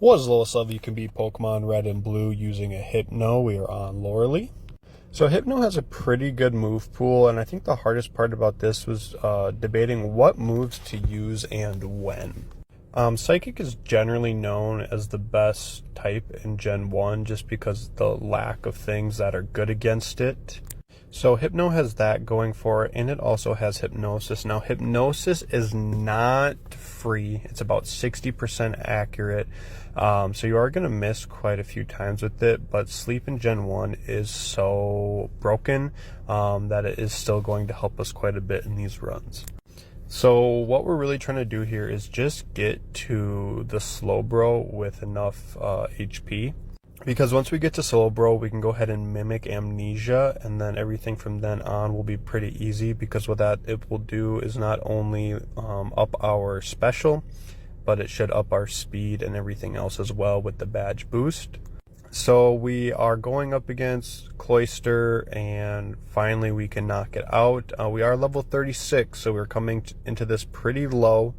What is the lowest level you can beat Pokemon Red and Blue using a Hypno? We are on Loreley. So Hypno has a pretty good move pool, and I think the hardest part about this was debating what moves to use and when. Psychic is generally known as the best type in Gen 1 just because of the lack of things that are good against it. So Hypno has that going for it, and it also has Hypnosis. Now Hypnosis is not free. It's about 60% accurate. So you are going to miss quite a few times with it, but Sleep in Gen 1 is so broken that it is still going to help us quite a bit in these runs. So what we're really trying to do here is just get to the Slowbro with enough HP. Because once we get to Slowbro, we can go ahead and mimic Amnesia, and then everything from then on will be pretty easy, because what that it will do is not only up our special, but it should up our speed and everything else as well with the badge boost. So we are going up against Cloyster, and finally we can knock it out. We are level 36, so we're coming into this pretty low.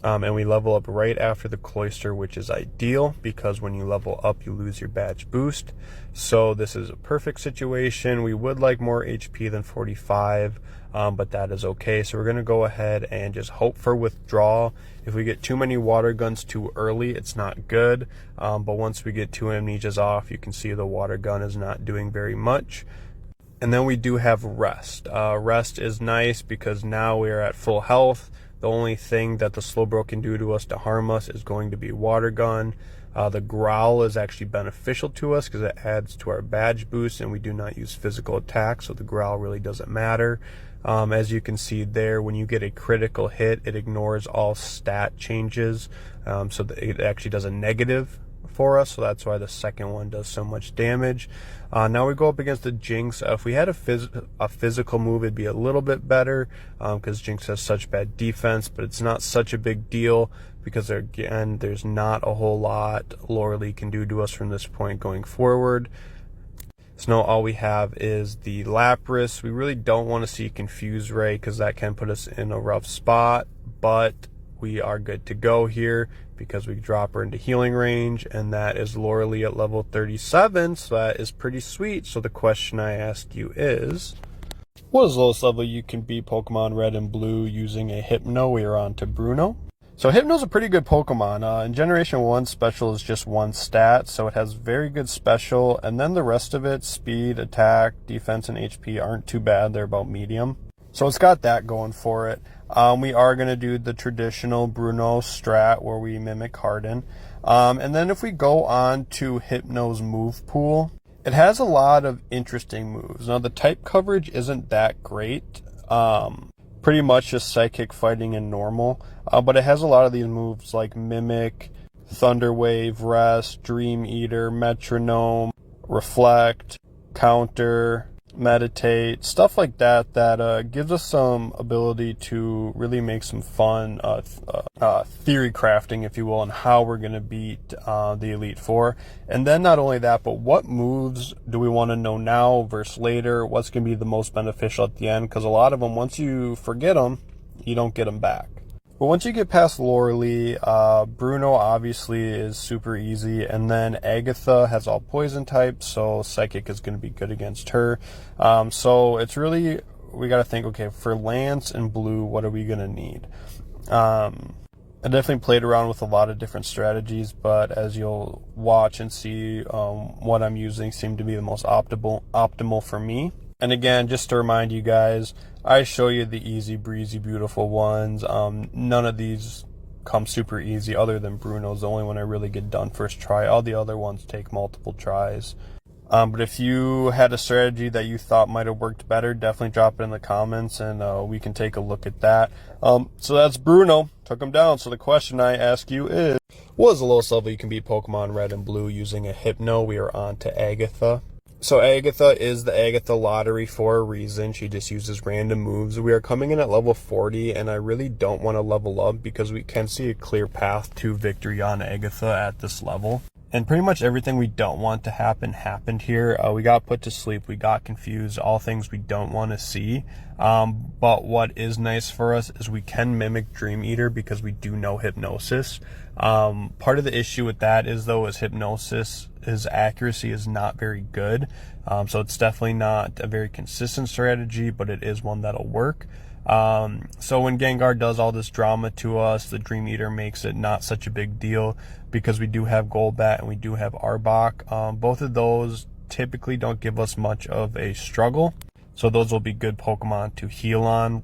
And we level up right after the Cloyster, which is ideal because when you level up, you lose your badge boost. So this is a perfect situation. We would like more HP than 45, but that is okay. So we're going to go ahead and just hope for withdrawal. If we get too many water guns too early, it's not good. But once we get 2 amnesias off, you can see the water gun is not doing very much. And then we do have rest. Rest is nice because now we are at full health. The only thing that the Slowbro can do to us to harm us is going to be water gun. The growl is actually beneficial to us because it adds to our badge boost, and we do not use physical attack, so the growl really doesn't matter. As you can see there, when you get a critical hit, it ignores all stat changes, so that it actually does a negative for us, so that's why the second one does so much damage. Now we go up against the Jinx. If we had a physical move, it'd be a little bit better because Jinx has such bad defense, but it's not such a big deal because, again, there's not a whole lot Loreley can do to us from this point going forward. So now all we have is the Lapras. We really don't want to see Confuse Ray because that can put us in a rough spot, but we are good to go here because we drop her into healing range, and that is Loreley at level 37, so that is pretty sweet. So the question I ask you is, what is the lowest level you can beat Pokemon Red and Blue using a Hypno? We are on to Bruno. So Hypno's a pretty good Pokemon. In Generation 1, Special is just one stat, so it has very good Special, and then the rest of it, Speed, Attack, Defense, and HP aren't too bad. They're about medium. So it's got that going for it. We are going to do the traditional Bruno strat where we mimic Harden. And then if we go on to Hypno's move pool, it has a lot of interesting moves. Now the type coverage isn't that great. Pretty much just Psychic, Fighting, and Normal. But it has a lot of these moves like Mimic, Thunder Wave, Rest, Dream Eater, Metronome, Reflect, Counter, Meditate, stuff like that gives us some ability to really make some fun theory crafting, if you will, on how we're going to beat the Elite Four. And then not only that, but what moves do we want to know now versus later? What's going to be the most beneficial at the end? Because a lot of them, once you forget them, you don't get them back. But once you get past Loreley, Bruno obviously is super easy, and then Agatha has all poison types, so Psychic is going to be good against her. So it's really, we got to think, okay, for Lance and Blue, what are we going to need? I definitely played around with a lot of different strategies, but as you'll watch and see, what I'm using seemed to be the most optimal for me. And again, just to remind you guys, I show you the easy breezy beautiful ones. None of these come super easy other than Bruno's the only one I really get done first try. All the other ones take multiple tries. But if you had a strategy that you thought might have worked better, definitely drop it in the comments and we can take a look at that. So that's Bruno. Took him down. So the question I ask you is, what is the lowest level you can beat Pokemon Red and Blue using a Hypno? We are on to Agatha. So Agatha is the Agatha lottery for a reason. She just uses random moves. We are coming in at level 40, and I really don't want to level up because we can see a clear path to victory on Agatha at this level. And pretty much everything we don't want to happen happened here. We got put to sleep. We got confused. All things we don't want to see. But what is nice for us is we can mimic Dream Eater because we do know hypnosis. Part of the issue with that is, though, is hypnosis, his accuracy is not very good. So it's definitely not a very consistent strategy, but it is one that'll work. So when Gengar does all this drama to us, the Dream Eater makes it not such a big deal because we do have Golbat and we do have Arbok. Both of those typically don't give us much of a struggle, so those will be good Pokemon to heal on.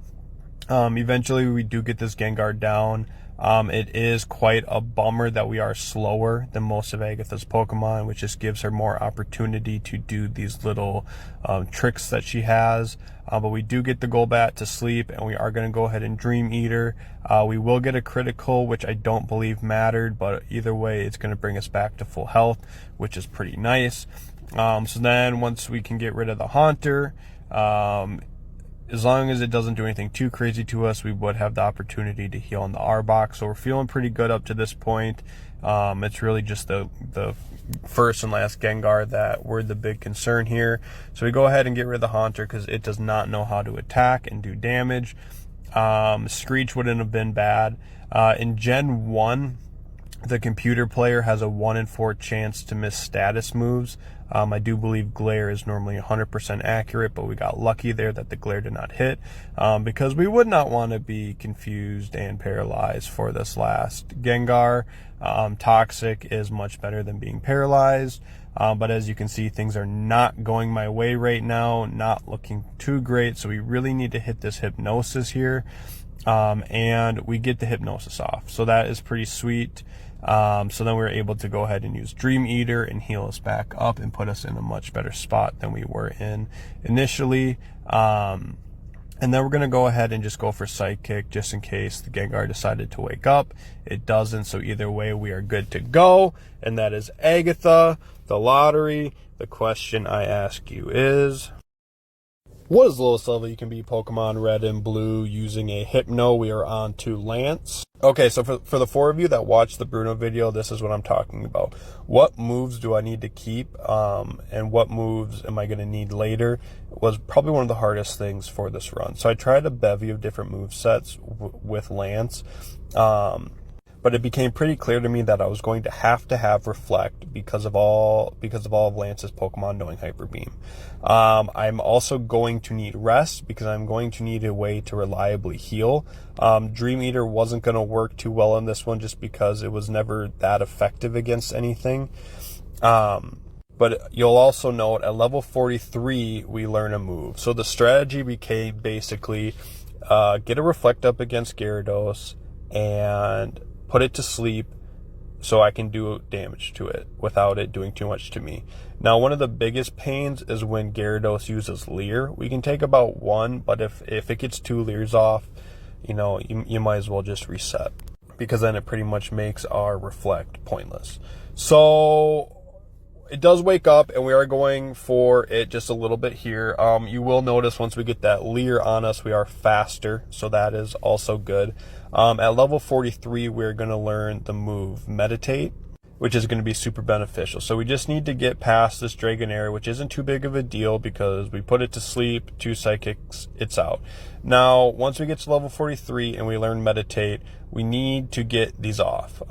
Eventually we do get this Gengar down. It is quite a bummer that we are slower than most of Agatha's Pokemon, which just gives her more opportunity to do these little tricks that she has. But we do get the Golbat to sleep, and we are going to go ahead and Dream Eater. We will get a critical, which I don't believe mattered, but either way, it's going to bring us back to full health, which is pretty nice. So then once we can get rid of the Haunter, as long as it doesn't do anything too crazy to us, we would have the opportunity to heal on the Arbok. So we're feeling pretty good up to this point. It's really just the first and last Gengar that were the big concern here. So we go ahead and get rid of the Haunter because it does not know how to attack and do damage. Screech wouldn't have been bad. In Gen 1, the computer player has a 1 in 4 chance to miss status moves. I do believe Glare is normally 100% accurate, but we got lucky there that the Glare did not hit, because we would not want to be confused and paralyzed for this last Gengar. Toxic is much better than being paralyzed, but as you can see, things are not going my way right now, not looking too great, so we really need to hit this Hypnosis here, and we get the Hypnosis off, so that is pretty sweet. So then we were able to go ahead and use Dream Eater and heal us back up and put us in a much better spot than we were in initially. And then we're going to go ahead and just go for Psychic just in case the Gengar decided to wake up. It doesn't, so either way we are good to go. And that is Agatha, the lottery. The question I ask you is, what is the lowest level you can be Pokemon Red and Blue using a Hypno? We are on to Lance. Okay, so for the 4 of you that watched the Bruno video, this is what I'm talking about. What moves do I need to keep, and what moves am I going to need later was probably one of the hardest things for this run. So I tried a bevy of different move sets with Lance, but it became pretty clear to me that I was going to have Reflect because of all of Lance's Pokemon knowing Hyper Beam. I'm also going to need Rest because I'm going to need a way to reliably heal. Dream Eater wasn't going to work too well on this one just because it was never that effective against anything. But you'll also note at level 43 we learn a move. So the strategy became basically get a Reflect up against Gyarados and put it to sleep so I can do damage to it without it doing too much to me. Now, one of the biggest pains is when Gyarados uses Leer. We can take about 1, but if it gets 2 Leers off, you might as well just reset, because then it pretty much makes our Reflect pointless. So it does wake up, and we are going for it just a little bit here. You will notice once we get that Leer on us, we are faster, so that is also good. At level 43, we're going to learn the move Meditate, which is going to be super beneficial. So we just need to get past this Dragonair, which isn't too big of a deal because we put it to sleep, 2 Psychics, it's out. Now, once we get to level 43 and we learn Meditate, we need to get these off.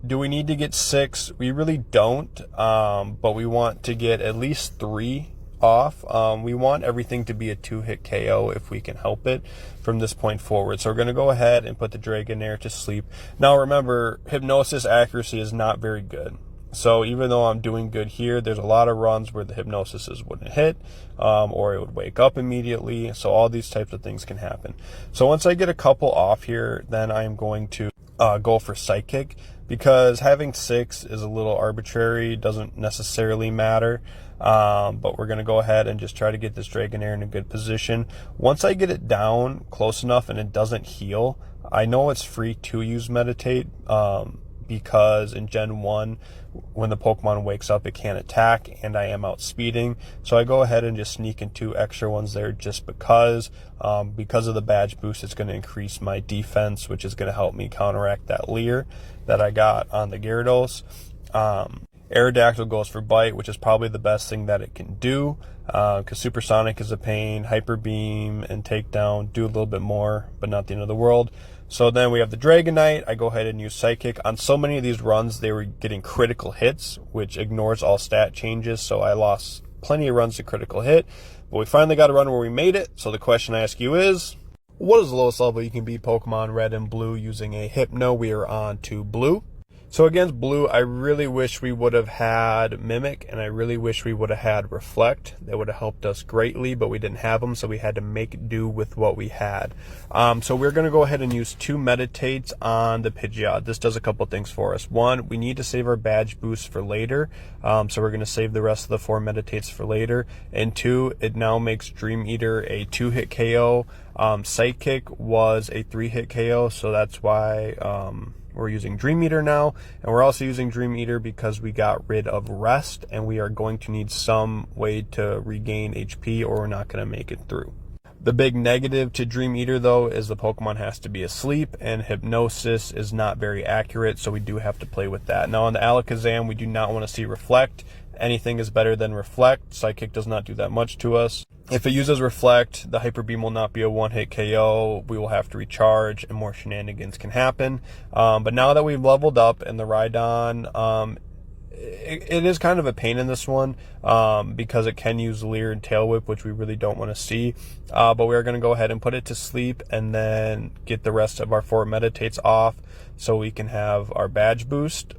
Do we need to get 6? We really don't, but we want to get at least 3 off. We want everything to be a 2-hit KO if we can help it from this point forward. So we're going to go ahead and put the Dragonair to sleep. Now remember, Hypnosis accuracy is not very good. So even though I'm doing good here, there's a lot of runs where the Hypnosis wouldn't hit, or it would wake up immediately. So all these types of things can happen. So once I get a couple off here, then I'm going to go for Psychic, because having 6 is a little arbitrary, doesn't necessarily matter. But we're going to go ahead and just try to get this Dragonair in a good position. Once I get it down close enough and it doesn't heal, I know it's free to use Meditate, because in Gen 1, when the Pokemon wakes up, it can't attack, and I am outspeeding. So I go ahead and just sneak in 2 extra ones there just because of the badge boost, it's going to increase my defense, which is going to help me counteract that Leer that I got on the Gyarados. Aerodactyl goes for Bite, which is probably the best thing that it can do, because Supersonic is a pain. Hyper Beam and Takedown do a little bit more, but not the end of the world. So then we have the Dragonite. I go ahead and use Psychic. On so many of these runs, they were getting critical hits, which ignores all stat changes, so I lost plenty of runs to critical hit. But we finally got a run where we made it, so the question I ask you is, what is the lowest level you can beat Pokemon Red and Blue using a Hypno? We are on to Blue. So against Blue, I really wish we would have had Mimic, and I really wish we would have had Reflect. That would have helped us greatly, but we didn't have them, so we had to make do with what we had. So we're going to go ahead and use 2 Meditates on the Pidgeot. This does a couple things for us. 1, we need to save our badge boost for later, so we're going to save the rest of the 4 Meditates for later. And 2, it now makes Dream Eater a 2-hit KO. Psychic was a 3-hit KO, so that's why we're using Dream Eater now, and we're also using Dream Eater because we got rid of Rest, and we are going to need some way to regain HP, or we're not going to make it through. The big negative to Dream Eater, though, is the Pokemon has to be asleep, and Hypnosis is not very accurate, so we do have to play with that. Now, on the Alakazam, we do not want to see Reflect. Anything is better than Reflect. Psychic does not do that much to us. If it uses Reflect, the Hyper Beam will not be a 1-hit KO. We will have to recharge, and more shenanigans can happen. But now that we've leveled up in the Rhydon, it is kind of a pain in this one because it can use Leer and Tail Whip, which we really don't want to see. But we're going to go ahead and put it to sleep and then get the rest of our 4 Meditates off so we can have our badge boost.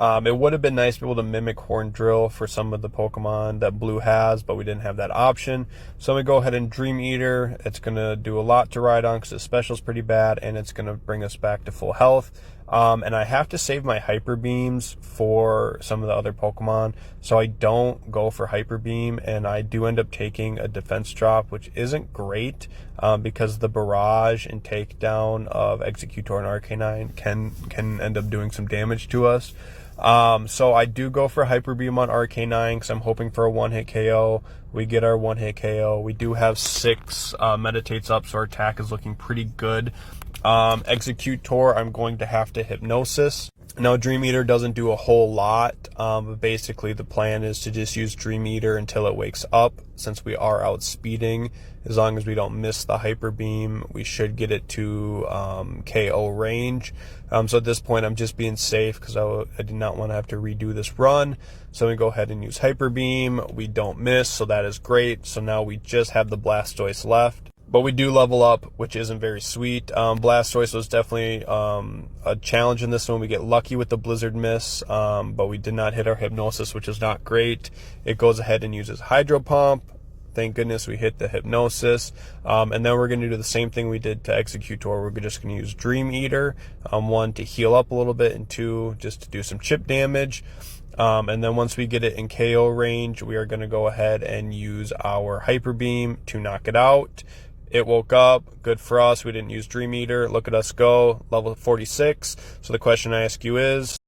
It would have been nice to be able to mimic Horn Drill for some of the Pokemon that Blue has, but we didn't have that option. So we go ahead and Dream Eater. It's going to do a lot to Rhydon because the special is pretty bad, and it's going to bring us back to full health. And I have to save my Hyper Beams for some of the other Pokemon, so I don't go for Hyper Beam, and I do end up taking a defense drop, which isn't great because the Barrage and Takedown of Executor and Arcanine can end up doing some damage to us. So I do go for Hyper Beam on Arcanine because I'm hoping for a 1-hit KO. We get our 1-hit KO. We do have 6 Meditates up, so our attack is looking pretty good. Executor, I'm going to have to Hypnosis. Now, Dream Eater doesn't do a whole lot, but basically the plan is to just use Dream Eater until it wakes up. Since we are outspeeding, as long as we don't miss the Hyper Beam, we should get it to KO range. So at this point, I'm just being safe because I did not want to have to redo this run. So we go ahead and use Hyper Beam. We don't miss, so that is great. So now we just have the Blastoise left. But we do level up, which isn't very sweet. Blastoise was definitely a challenge in this one. We get lucky with the Blizzard Miss, but we did not hit our Hypnosis, which is not great. It goes ahead and uses Hydro Pump. Thank goodness we hit the Hypnosis. And then we're going to do the same thing we did to Executor. We're just going to use Dream Eater, 1 to heal up a little bit, and 2 just to do some chip damage. And then once we get it in KO range, we are going to go ahead and use our Hyper Beam to knock it out. It woke up. Good for us. We didn't use Dream Eater. Look at us go. Level 46. So the question I ask you is,